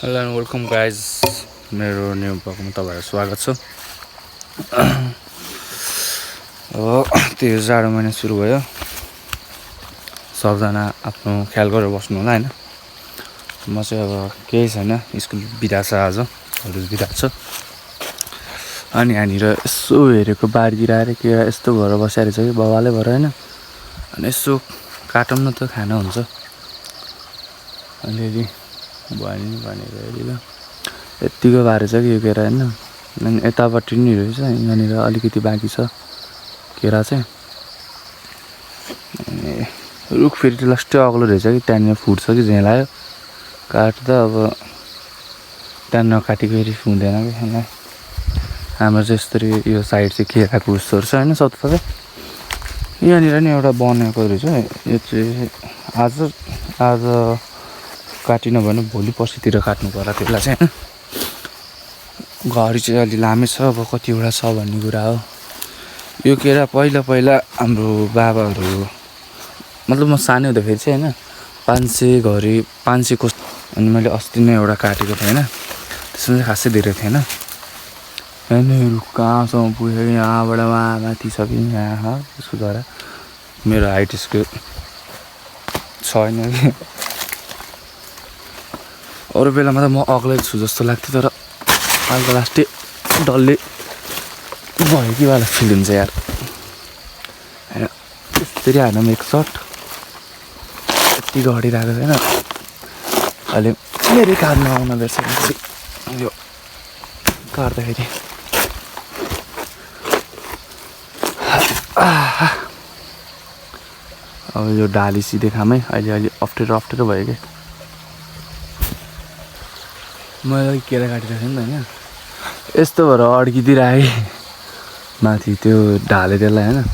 Hello and welcome guys मेरो new ब्लगमा तपाईँहरू स्वागत छ। अब त्यो जाडो महिना सुरु भयो, सबजना आफ्नो ख्याल गरेर बस्नु होला होइन। म चाहिँ अब केही छैन, स्कुल बिदा छ, आज कलेज बिदा छ। अनि यहाँनिर यसो हेरेको बारीतिर आएर के यस्तो भएर बसिरहेको छ कि बबाले भएर होइन। अनि यसो काटौँ न त खाना हुन्छ अलिअलि भने भनेर हेरेको यत्तिको बारे छ कि यो केरा होइन। अनि यतापट्टि नि रहेछ, यहाँनिर अलिकति बाँकी छ केरा चाहिँ। अनि रुख फेरि लास्टै अग्लो रहेछ कि त्यहाँनिर फुट्छ कि झ्याँ लाग्यो काट्दा। अब त्यहाँ नकाटेको फेरि हुँदैन कि होइन। हाम्रो चाहिँ यस्तरी यो साइड चाहिँ केराको उस्तोहरू छ होइन, सबै यहाँनिर नि एउटा बनाएको रहेछ। यो चाहिँ आज काटिन भने भोलि पर्सितिर काट्नु पर्ला त्यसलाई चाहिँ होइन। घरि चाहिँ अलि लामै छ, अब कतिवटा छ भन्ने कुरा हो। यो केरा पहिला हाम्रो बाबाहरू मतलब म सानो हुँदाखेरि चाहिँ होइन 500 घरि 500 को। अनि मैले अस्ति नै एउटा काटेको थिएँ होइन, त्यसमा चाहिँ खासै धेरै थिएन। यहाँनिर कहाँसम्म पुग्यो कि यहाँबाट वहाँ माथि छ कि यहाँ त्यसको द्वारा मेरो हाइट यसको छैन कि। अरू बेलामा त म अग्लै छु जस्तो लाग्थ्यो, तर अहिले त लास्टै डल्लै भयो कि वाला फिल हुन्छ यार होइन। त्यसरी हाल्नु एक सर्ट यति घडिरहेको छैन अहिले फेरि काट्नु आउन रहेछ यो काट्दाखेरि। अब यो डाली सिधै खामै अहिले अप्ठ्यारो भयो कि मैले केरा काटिरहेको थिएँ नि त होइन। यस्तो भएर अड्किदिरहेँ माथि त्यो ढाले त्यसलाई होइन।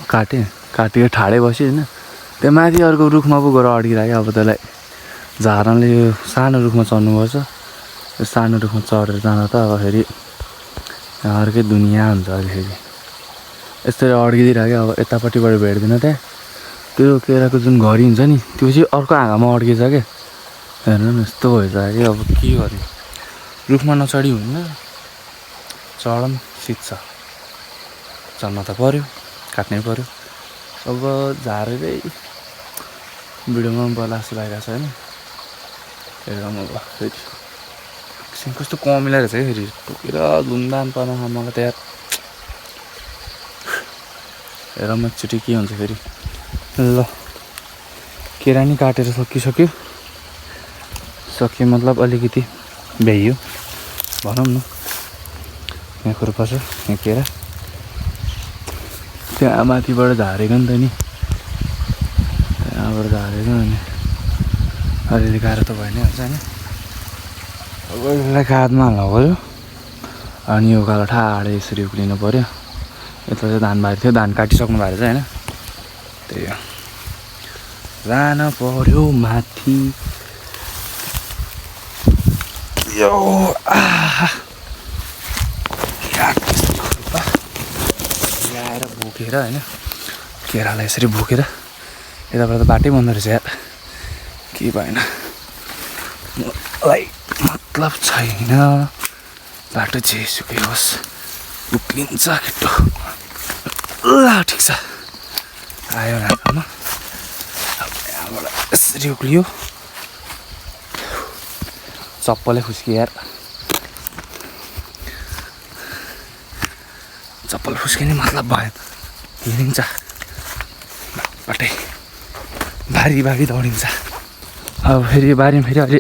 काटेको ठाडै बस्यो होइन, त्यो माथि अर्को रुखमा पो गएर अड्किरहेँ। अब त्यसलाई झार्नाले यो सानो रुखमा चढ्नुपर्छ। यो सानो रुखमा चढेर जाँदा त अब फेरि अर्कै दुनियाँ हुन्छ अहिले फेरि। यस्तरी अड्किदिरहेँ। अब यतापट्टिबाट भेट्दिनँ त्यहाँ त्यो केराको जुन घरी हुन्छ नि, त्यो चाहिँ अर्को हाँगामा अड्किन्छ क्या। हेर्नु न यस्तो भइसक्यो कि अब के गर्ने। रुखमा नचढी हुन्न, चढम सिक्छ, चढ्न त पऱ्यो, काट्नै पऱ्यो। अब झारेरै भिडियोमा पनि पहिला जस्तो लागिरहेको छ होइन। हेरेर म फेरि एकछिन कस्तो कमिला रहेछ कि फेरि टोकेर धुमधाम पर्न मलाई त यार। हेर म एकचोटि के हुन्छ फेरि। ल केरा नि काटेर सक्यो मतलब अलिकति भ्याइयो भनौँ न। यहाँ खुर्पा छ, यहाँ केरा त्यहाँ माथिबाट झारेको नि त नि, त्यहाँबाट झारेको अनि अलिअलि गाह्रो त भइ नै हाल्छ होइन। अब यसलाई काँधमा हाल्नु पऱ्यो अनि यो उकालो ठाडै यसरी उक्लिनु पऱ्यो। यता चाहिँ धान बारी थियो, धान काटिसक्नु भएको छ होइन। त्यही हो, जान पऱ्यो माथि। यो ल्याएर बोकेर होइन, केरालाई यसरी बोकेर यताबाट त बाटै बन्द रहेछ यार। के भएन मलाई मतलब छैन, बाटो जेसुकै होस् उक्लिन्छ केटो। ल ठिक छ, आयो राम्रोमा। यहाँबाट यसरी उक्लियो, चप्पलै खुस्क्यो यार। चप्पल फुस्किने मतलब भयो, हिँडिन्छ बाटै बारी दौडिन्छ। अब फेरि बारीमा फेरि अहिले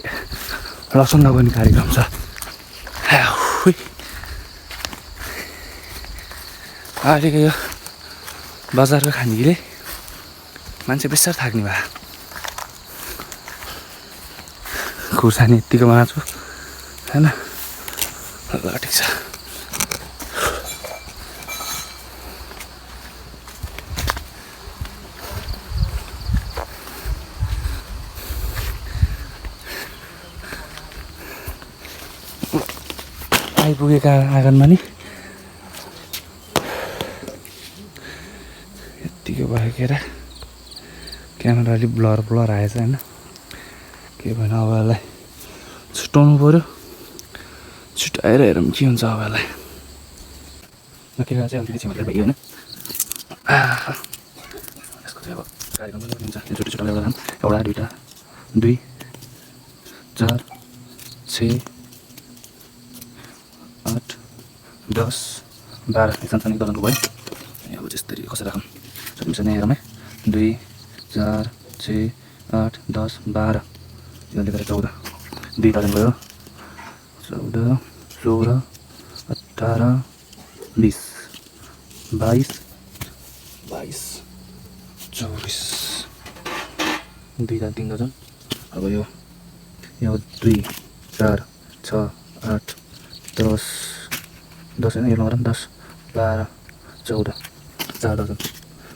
लसुन लगाउने कार्यक्रम छ। अहिलेको यो बजारको खानेकीले मान्छे बेसार थाक्ने भयो। खुर्सानी यत्तिको बनाएको छु होइन। ल ठिक छ, आइपुगेका आँगनमा नि यत्तिको भयो केरा। क्यामेरा अलिक ब्लर आएछ होइन, के भएन। अब यसलाई छुट्याउनु पऱ्यो छुट्याएर हेरौँ के हुन्छ अब यसलाई केरा चाहिँ अलिकति छिमेर भइयो होइन यसको चाहिँ अब कार्यक्रम पनि हुन्छ त्यो छुट्टी छुट्टा ल्याउँदा एउटा दुईवटा 2 4 6 8 10 12 सानसानो दर्जनको भयो अब त्यसरी कसरी राखौँ सकिन्छ नि हेरौँ है 2 4 6 8 10 12 यसले गर्दा 14 2 दर्जन भयो 14 16 18 20 22 22 24 2 3 दर्जन अब यो 2 4 6 8 10 10 होइन यो लगाएर 10 12 14 4 दर्जन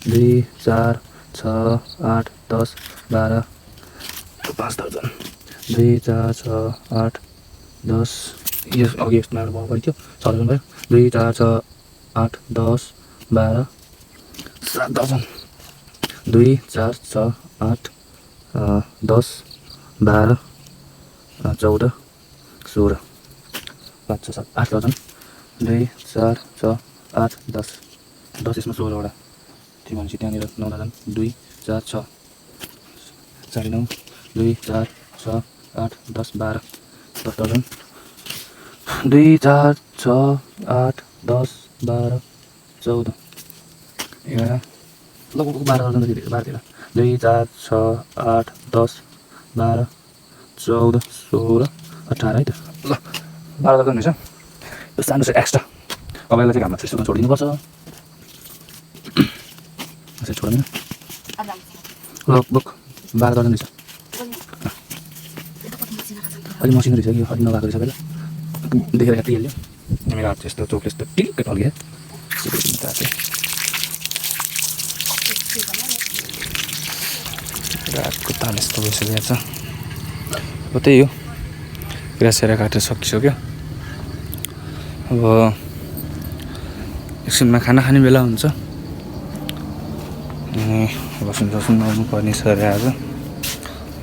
2 4 6 8 10 12 5 दर्जन 2 4 6 8 10 यो अघि यस्तोमा एउटा भयो थियो 6 दर्जन भयो 2 4 6 8 10 12 7 दर्जन 2 4 6 8 10 12 14 16 5 6 7 8 दर्जन 2 4 6 8 10 10 यसमा 16 वटा त्यो भनेपछि त्यहाँनिर 9 दर्जन 2 4 6 साढे 9 2 4 6 8 10 12 10 दर्जन 2 4 6 8 10 12 14 11 लगभग 12 दर्जन जति 12 2 4 6 8 10 12 14 16 18 है त ल 12 दर्जन रहेछ यो सानो चाहिँ एक्स्ट्रा अब यसलाई चाहिँ घाममा त्यस्तो छोडिदिनुपर्छ यसरी छोड्दैन लगभग 12 दर्जन रहेछ अलि मसिनो रहेछ कि अलि नगएको रहेछ पहिला देखेर काटिहाल्यो मेरो हात यस्तो चोकले यस्तो टिक्कै टल्क्यो रातको ताल यस्तो भइसकेको छ अब त्यही हो ग्रासेरा काटेर सकिसक्यो अब एकछिनमा खाना खाने बेला हुन्छ अनि बस्नु आउनु पर्ने छ अरे आज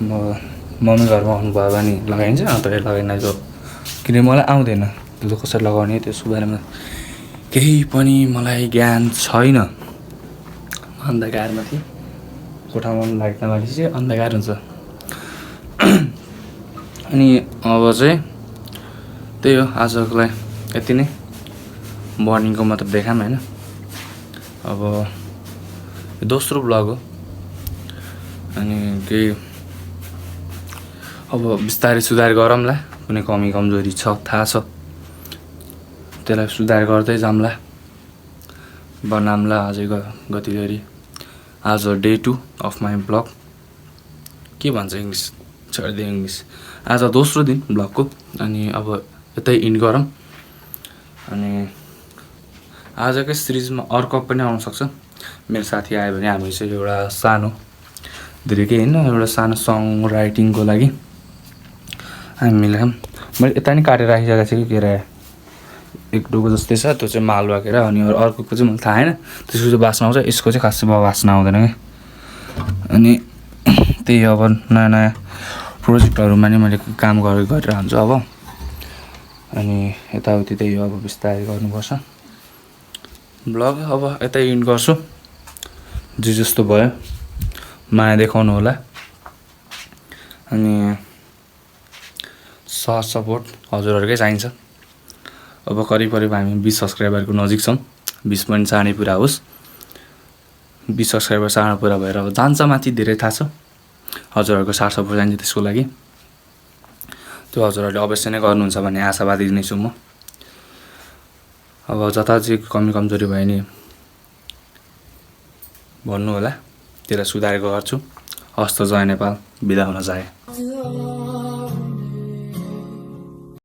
म मम्मी घरमा आउनुभयो भने लगाइन्छ अन्त लगाइन जो किनकि मलाई आउँदैन त्यो कसरी लगाउने त्यसको बारेमा केही पनि मलाई ज्ञान छैन अन्धकारमा थिएँ कोठामा लाइट नलागेपछि चाहिँ अन्धकार हुन्छ अनि अब चाहिँ त्यही हो आजको लागि यति नै मर्निङको मात्र देखाम होइन अब दोस्रो ब्लग हो अनि केही अब बिस्तारै सुधार गरौँला कुनै कमी कमजोरी छ थाहा छ त्यसलाई सुधार गर्दै जाउँला बनाउँला अझै गति गरी आज डे 2 अफ माई ब्लग के भन्छ इङ्ग्लिस छोडिदियो इङ्ग्लिस आज दोस्रो दिन ब्लगको अनि अब यतै इन्ड गरौँ अनि आजकै सिरिजमा अर्को पनि आउन सक्छ मेरो साथी आयो भने हामी चाहिँ एउटा सानो धेरै केही होइन एउटा सानो सङ राइटिङको लागि हामी मिलाऊँ मैले यता नि काटेर राखिसकेको छु कि केरा एक डोको जस्तै छ त्यो चाहिँ मालवा केरा अनि अर्कोको चाहिँ मलाई थाहा छैन त्यसको चाहिँ बास्ना आउँछ यसको चाहिँ खासै बास्ना आउँदैन क्या अनि त्यही अब नयाँ नयाँ प्रोजेक्टहरूमा नि मैले काम गरिरहन्छु अब अनि यताउति त्यही हो अब बिस्तारै गर्नुपर्छ ब्लग अब यतै इन्ड गर्छु जे जस्तो भयो माया देखाउनु होला अनि साथ सपोर्ट हजुरहरूकै चाहिन्छ अब करिब हामी 20 सब्सक्राइबरको नजिक छौँ 20 पनि चाँडै पुरा होस् 20 सब्सक्राइबर चाँडो पुरा भएर अब जान्छ माथि धेरै थाहा छ हजुरहरूको साथ सपोर्ट चाहिन्छ त्यसको लागि त्यो हजुरहरूले अवश्य नै गर्नुहुन्छ भन्ने आशावादी नै छु म अब जता चाहिँ कमी कमजोरी भयो नि भन्नु होला त्यसलाई सुधार गर्छु हस्त जय नेपाल बिदा हुन चाहे